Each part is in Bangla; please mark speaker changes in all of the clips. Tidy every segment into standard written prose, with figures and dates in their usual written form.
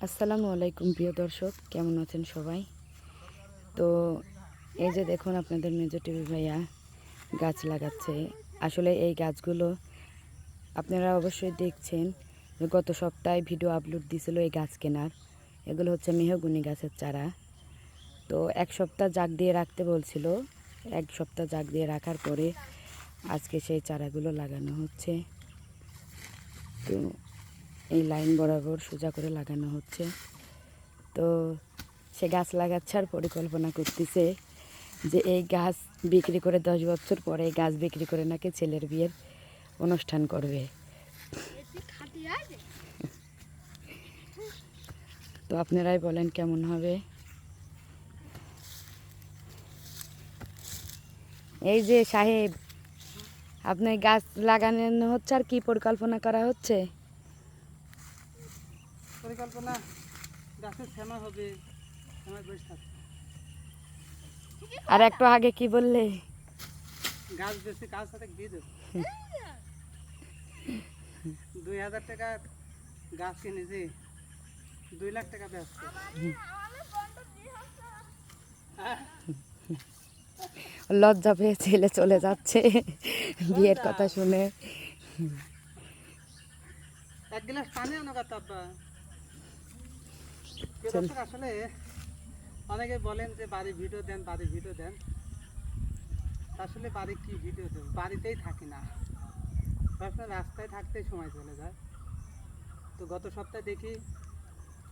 Speaker 1: আসসালামু আলাইকুম প্রিয় দর্শক, কেমন আছেন সবাই? তো এই যে দেখুন, আপনাদের মেজো টিভি ভাইয়া গাছ লাগাচ্ছে। আসলে এই গাছগুলো আপনারা অবশ্যই দেখছেন যে গত সপ্তাহে ভিডিও আপলোড দিয়েছিল এই গাছ কেনার। এগুলো হচ্ছে মেহগনি গাছের চারা। তো এক সপ্তাহ জাগ দিয়ে রাখতে বলছিল। এক সপ্তাহ জাগ দিয়ে রাখার পরে আজকে সেই চারাগুলো লাগানো হচ্ছে। তো এই লাইন বরাবর সোজা করে লাগানো হচ্ছে। তো সে গাছ লাগাচ্ছে আর পরিকল্পনা করতেছে যে এই গাছ বিক্রি করে 10 বছর পরে এই গাছ বিক্রি করে নাকি ছেলের বিয়ের অনুষ্ঠান করবে। তো আপনারাই বলেন কেমন হবে। এই যে সাহেব, আপনি গাছ লাগানো হচ্ছে আর কি পরিকল্পনা করা হচ্ছে?
Speaker 2: পরিকল্পনা গাছের শ্যামা হবে, শ্যামা বেশ থাকবে।
Speaker 1: আর একটু আগে কি বললে?
Speaker 2: গাছ বেশি গাছ সাথে দিয়ে দেবো। 2000 টাকা গাছ কিনেছি, 2 লাখ টাকা ব্যস্ত।
Speaker 1: লজ্জা পেয়ে ছেলে চলে যাচ্ছে বিয়ের কথা শুনে।
Speaker 2: 1 গ্লাস পানি আনো কথা আব্বা। আসলে অনেকে বলেন যে বাড়ি ভিডিও দেন, বাড়ি ভিডিও দেন। আসলে বাড়ি কি ভিডিও দেব, বাড়িতেই থাকি না, সবসময় রাস্তায় থাকতেই সময় চলে যায়। তো গত সপ্তাহে দেখি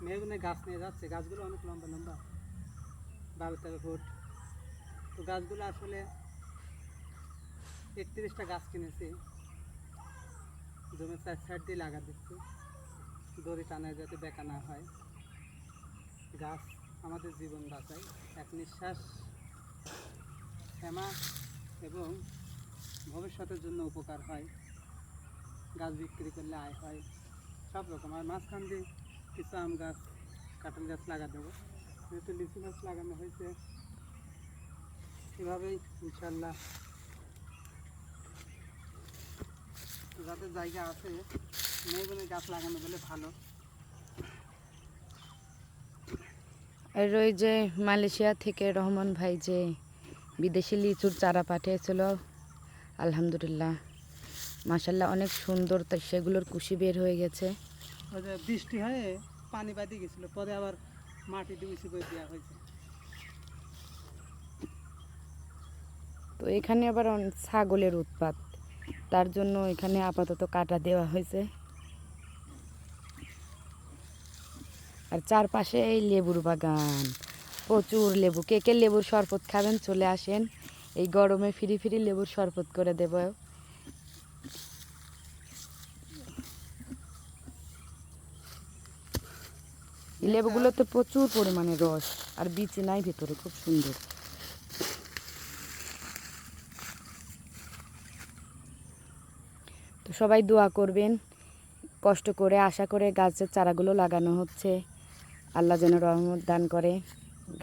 Speaker 2: মেহগুনে গাছ নিয়ে যাচ্ছে, গাছগুলো অনেক লম্বা লম্বা, 12-13 ফুট। তো গাছগুলো আসলে 31টা গাছ কিনেছি, জমির 4 সাইড দিয়ে লাগা দিচ্ছি, দড়ি টানায় যাতে বেঁকা না হয়। গাছ আমাদের জীবন বাঁচায়, এক নিঃশ্বাস শ্যামা এবং ভবিষ্যতের জন্য উপকার হয়। গাছ বিক্রি করলে আয় হয় সব রকম। আর মাঝখান দিয়ে কিছু আম গাছ, কাঁঠাল গাছ লাগা দেবো, যেহেতু লিচু গাছ লাগানো হয়েছে। এভাবেই ইনশাল্লাহ যাদের জায়গা আছে মেহগনি গাছ লাগানো বলে ভালো।
Speaker 1: আর ওই যে মালয়েশিয়া থেকে রহমান ভাই যে বিদেশি লিচুর চারা পাঠিয়েছিল, আলহামদুলিল্লাহ মাশাল্লাহ অনেক সুন্দর, তাই সেগুলোর কুশি বের হয়ে গেছে।
Speaker 2: ওই যে বৃষ্টি হয়ে পানি বাঁধে গেছিলো, পরে আবার মাটি দিয়ে উঁচু করে দেওয়া হয়েছে।
Speaker 1: তো এখানে আবার ছাগলের উৎপাত, তার জন্য এখানে আপাতত কাটা দেওয়া হয়েছে। আর চারপাশে এই লেবুর বাগান, প্রচুর লেবু। কে কে লেবুর শরবত খাবেন চলে আসেন, এই গরমে ফ্রি ফ্রি লেবুর শরবত করে দেব। এই লেবুগুলোতে প্রচুর পরিমাণে রস আর বিচি নাই ভিতরে, খুব সুন্দর। তো সবাই দোয়া করবেন, কষ্ট করে আশা করে গাছের চারাগুলো লাগানো হচ্ছে। আল্লাহ যেন রহমত দান করে,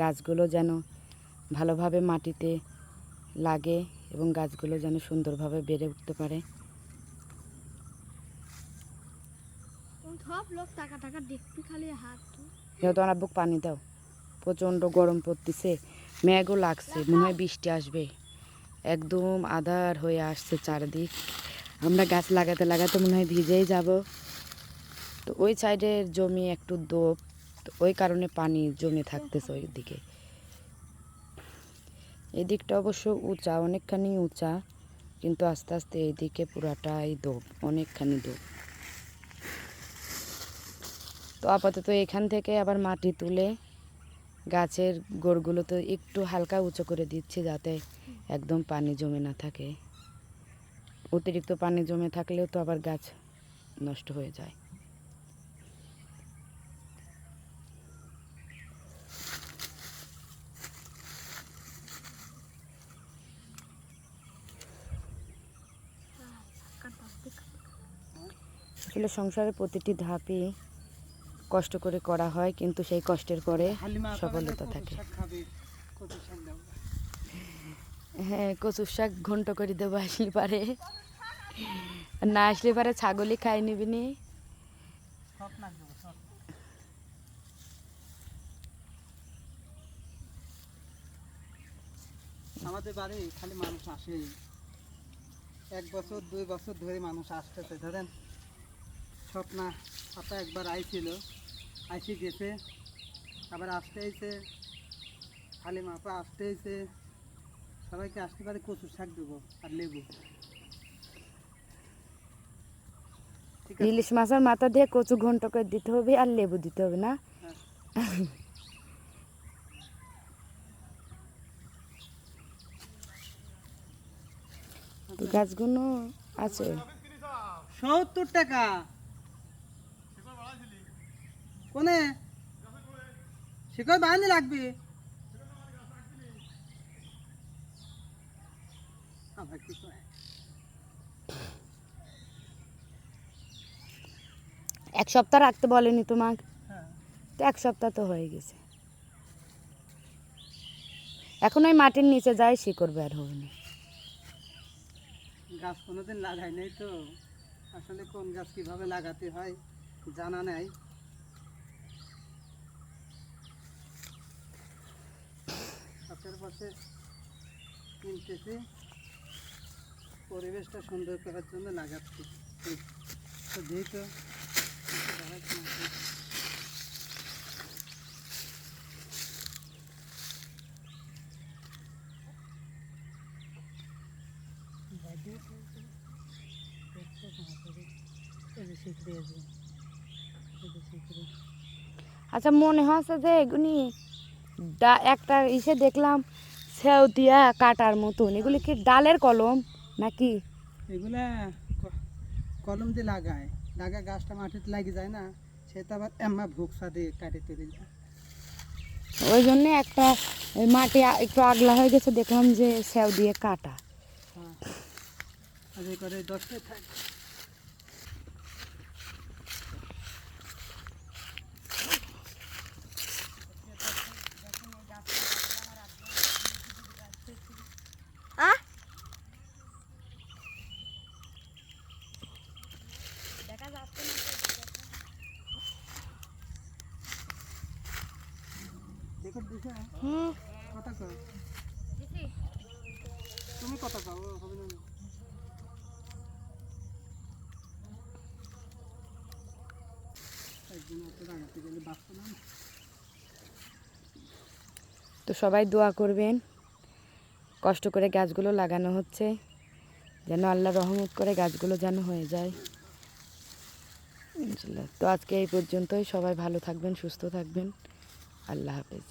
Speaker 1: গাছগুলো যেন ভালোভাবে মাটিতে লাগে এবং গাছগুলো যেন সুন্দরভাবে বেড়ে উঠতে পারে। তোমার আব্বুক পানি দাও, প্রচণ্ড গরম পড়তেছে, মেঘও লাগছে, মনে হয় বৃষ্টি আসবে। একদম আঁধার হয়ে আসছে চারদিক। আমরা গাছ লাগাতে লাগাতে মনে হয় ভিজেই যাব। তো ওই সাইডের জমি একটু দোপ, তো ওই কারণে পানি জমে থাকতেছে ওই দিকে। এই দিকটা অবশ্য উঁচা, অনেকখানি উঁচা, কিন্তু আস্তে আস্তে এইদিকে পুরাটাই দোপ, অনেকখানি দোপ। তো আপাতত এখান থেকে আবার মাটি তুলে গাছের গোড়গুলো তো একটু হালকা উঁচু করে দিচ্ছি, যাতে একদম পানি জমে না থাকে। অতিরিক্ত পানি জমে থাকলেও তো আবার গাছ নষ্ট হয়ে যায়। আসলে সংসারের প্রতিটি ধাপই কষ্ট করে করা হয়, কিন্তু সেই কষ্টের পরে সফলতা থাকে। হ্যাঁ, কচুর শাক ঘন্ট করে দেবো আসলে পারে, না আসলে পারে ছাগলই খাই নিবি নি।
Speaker 2: আমাদের বাড়ি খালি মানুষ আসেই, 1 বছর 2 বছর ধরে মানুষ আসতেছে। ধরেন স্বপ্না আপা একবার আইছিল, আইসি গেছে, আবার আসতে হয়েছে, হালিমা আপা আসতে হয়েছে, সবাইকে আসতে পারে কচুর শাক দেবো আর লেবু। ঠিক আছে?
Speaker 1: ইলিশ মাছের মাথা দিয়ে কচু ঘন্ট করে দিতে হবে আর লেবু দিতে হবে না?
Speaker 2: হ্যাঁ।
Speaker 1: তো গাছগুলো আছে।
Speaker 2: 70 টাকা কোনে শিকড় বাঁধতে লাগবে। আবার কি কয়?
Speaker 1: এক সপ্তাহ রাখতে বলেনি তোমাকে?
Speaker 2: হ্যাঁ।
Speaker 1: তো 1 সপ্তাহ তো হয়ে গেছে। এখন ওই মাটির নিচে যায় শিকড় বের হবে না।
Speaker 2: গাছ কোনোদিন লাগাই নাই তো, আসলে কোন গাছ কিভাবে লাগাতে হয় জানা নাই। গাছের পাশে কিনতেছি, পরিবেশটা সুন্দর করার জন্য লাগাচ্ছি। তো যেহেতু
Speaker 1: আচ্ছা, মনে হচ্ছে যে এগুলি একটা ইসে দেখলাম সেও দিয়া কাটার মতন, এগুলি কি ডালের কলম নাকি?
Speaker 2: এগুলা কলম দিয়ে লাগায়, লাগায় গাছটা মাটিতে লাগে যায় না, সেটা আবার এম্মা ভুকসা দিয়ে কাটে তুলে যায়।
Speaker 1: ওই জন্যে একটা ওই মাটি একটু আগলা হয়ে গেছে, দেখলাম যে সেও দিয়ে কাটা।
Speaker 2: হ্যাঁ, আর এই করে 10টায় থাকে। দেখো দিছে কথা কও, তুমি কথা কও, ও হবে না। একদিন ওকে লাগাতে গেলে বাঁচতো না।
Speaker 1: তো সবাই দোয়া করবেন, কষ্ট করে গাছগুলো লাগানো হচ্ছে, যেন আল্লাহ রহমত করে গাছগুলো যেন হয়ে যায় ইনশাল্লাহ। তো আজকে এই পর্যন্তই, সবাই ভালো থাকবেন, সুস্থ থাকবেন, আল্লাহ হাফেজ।